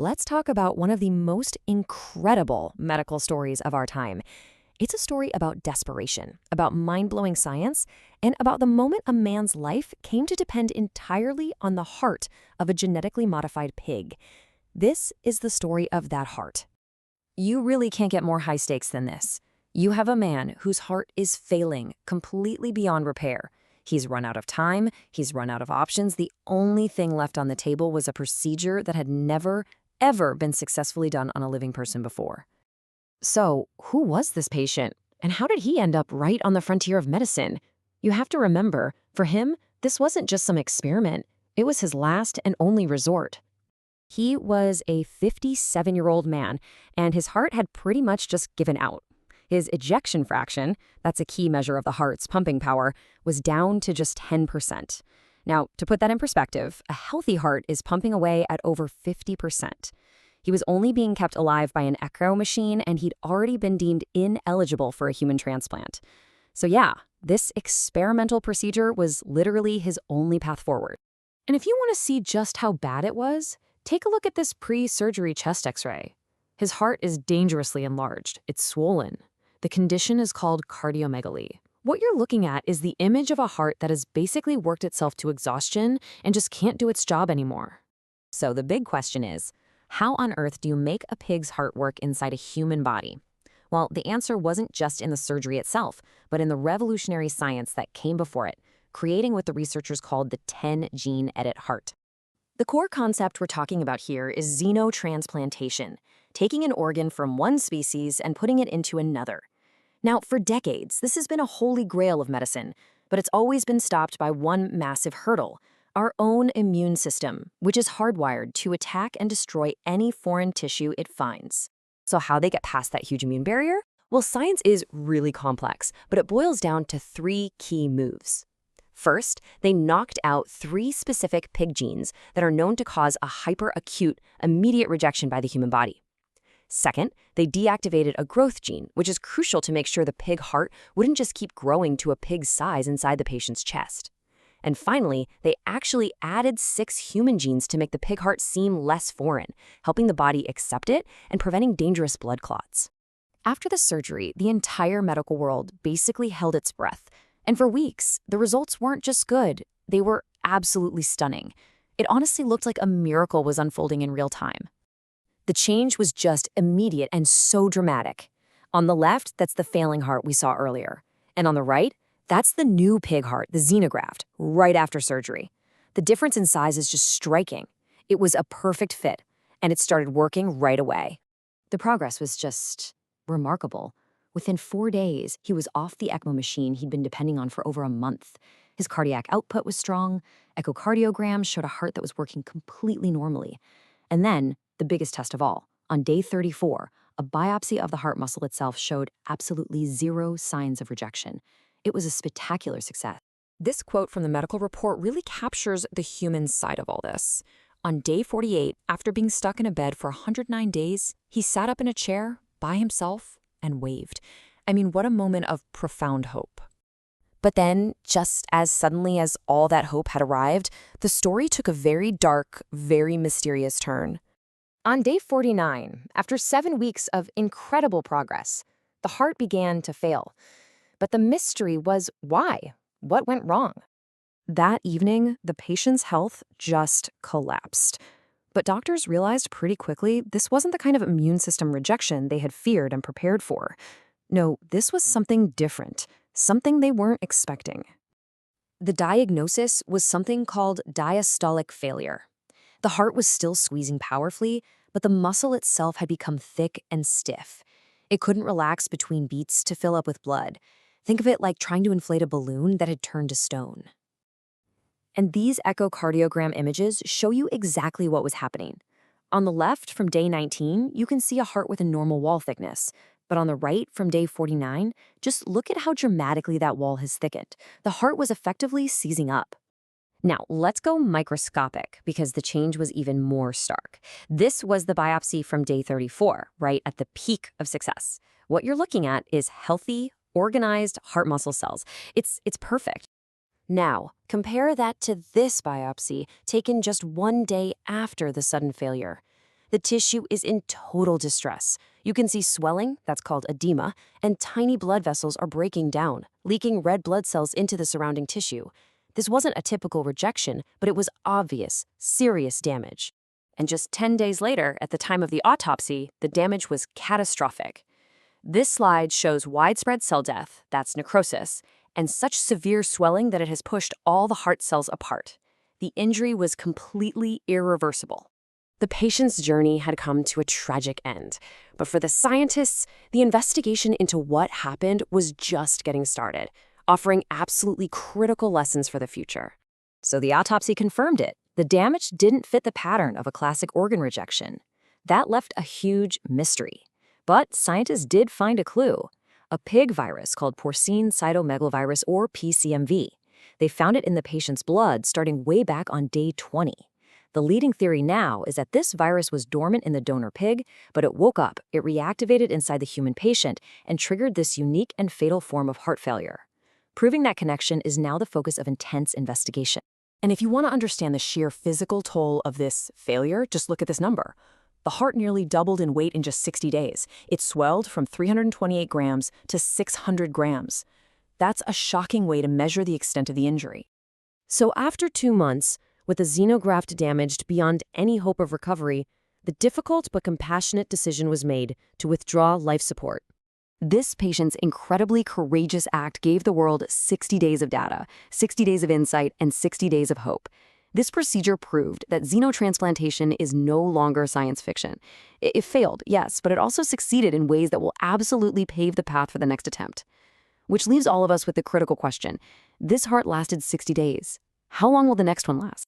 let's talk about one of the most incredible medical stories of our time. It's a story about desperation, about mind-blowing science, and about the moment a man's life came to depend entirely on the heart of a genetically modified pig. This is the story of that heart. You really can't get more high stakes than this. You have a man whose heart is failing, completely beyond repair. He's run out of time, he's run out of options. The only thing left on the table was a procedure that had never, ever been successfully done on a living person before. So, who was this patient? And how did he end up right on the frontier of medicine? You have to remember, for him, this wasn't just some experiment. It was his last and only resort. He was a 57-year-old man, and his heart had pretty much just given out. His ejection fraction, that's a key measure of the heart's pumping power, was down to just 10%. Now, to put that in perspective, a healthy heart is pumping away at over 50%. He was only being kept alive by an echo machine, and he'd already been deemed ineligible for a human transplant. So yeah, this experimental procedure was literally his only path forward. And if you want to see just how bad it was, take a look at this pre-surgery chest x-ray. His heart is dangerously enlarged. It's swollen. The condition is called cardiomegaly. What you're looking at is the image of a heart that has basically worked itself to exhaustion and just can't do its job anymore. So the big question is, how on earth do you make a pig's heart work inside a human body? Well, the answer wasn't just in the surgery itself, but in the revolutionary science that came before it, creating what the researchers called the 10-gene edit heart. The core concept we're talking about here is xenotransplantation, taking an organ from one species and putting it into another. Now, for decades, this has been a holy grail of medicine, but it's always been stopped by one massive hurdle: our own immune system, which is hardwired to attack and destroy any foreign tissue it finds. So how they get past that huge immune barrier? Well, science is really complex, but it boils down to 3 key moves. First, they knocked out 3 specific pig genes that are known to cause a hyperacute, immediate rejection by the human body. Second, they deactivated a growth gene, which is crucial to make sure the pig heart wouldn't just keep growing to a pig's size inside the patient's chest. And finally, they actually added 6 human genes to make the pig heart seem less foreign, helping the body accept it and preventing dangerous blood clots. After the surgery, the entire medical world basically held its breath. And for weeks, the results weren't just good, they were absolutely stunning. It honestly looked like a miracle was unfolding in real time. The change was just immediate and so dramatic. On the left, that's the failing heart we saw earlier. And on the right, that's the new pig heart, the xenograft, right after surgery. The difference in size is just striking. It was a perfect fit, and it started working right away. The progress was just remarkable. Within 4 days, he was off the ECMO machine he'd been depending on for over a month. His cardiac output was strong. Echocardiograms showed a heart that was working completely normally. And then, the biggest test of all, on day 34, a biopsy of the heart muscle itself showed absolutely 0 signs of rejection. It was a spectacular success. This quote from the medical report really captures the human side of all this. On day 48, after being stuck in a bed for 109 days, he sat up in a chair by himself and waved. I mean, what a moment of profound hope. But then, just as suddenly as all that hope had arrived, the story took a very dark, very mysterious turn. On day 49, after 7 weeks of incredible progress, the heart began to fail. But the mystery was why? What went wrong? That evening, the patient's health just collapsed. But doctors realized pretty quickly this wasn't the kind of immune system rejection they had feared and prepared for. No, this was something different, something they weren't expecting. The diagnosis was something called diastolic failure. The heart was still squeezing powerfully, but the muscle itself had become thick and stiff. It couldn't relax between beats to fill up with blood. Think of it like trying to inflate a balloon that had turned to stone. And these echocardiogram images show you exactly what was happening. On the left, from day 19, you can see a heart with a normal wall thickness. But on the right, from day 49, just look at how dramatically that wall has thickened. The heart was effectively seizing up. Now, let's go microscopic, because the change was even more stark. This was the biopsy from day 34, right at the peak of success. What you're looking at is healthy, organized heart muscle cells. It's perfect. Now, compare that to this biopsy taken just 1 day after the sudden failure. The tissue is in total distress. You can see swelling, that's called edema, and tiny blood vessels are breaking down, leaking red blood cells into the surrounding tissue. This wasn't a typical rejection, but it was obvious, serious damage. And just 10 days later, at the time of the autopsy, the damage was catastrophic. This slide shows widespread cell death, that's necrosis, and such severe swelling that it has pushed all the heart cells apart. The injury was completely irreversible. The patient's journey had come to a tragic end, but for the scientists, the investigation into what happened was just getting started, offering absolutely critical lessons for the future. So the autopsy confirmed it. The damage didn't fit the pattern of a classic organ rejection. That left a huge mystery. But scientists did find a clue: a pig virus called porcine cytomegalovirus, or PCMV. They found it in the patient's blood starting way back on day 20. The leading theory now is that this virus was dormant in the donor pig, but it woke up, it reactivated inside the human patient, and triggered this unique and fatal form of heart failure. Proving that connection is now the focus of intense investigation. And if you want to understand the sheer physical toll of this failure, just look at this number. The heart nearly doubled in weight in just 60 days. It swelled from 328 grams to 600 grams. That's a shocking way to measure the extent of the injury. So after 2 months, with the xenograft damaged beyond any hope of recovery, the difficult but compassionate decision was made to withdraw life support. This patient's incredibly courageous act gave the world 60 days of data, 60 days of insight, and 60 days of hope. This procedure proved that xenotransplantation is no longer science fiction. It failed, yes, but it also succeeded in ways that will absolutely pave the path for the next attempt. Which leaves all of us with the critical question: this heart lasted 60 days. How long will the next one last?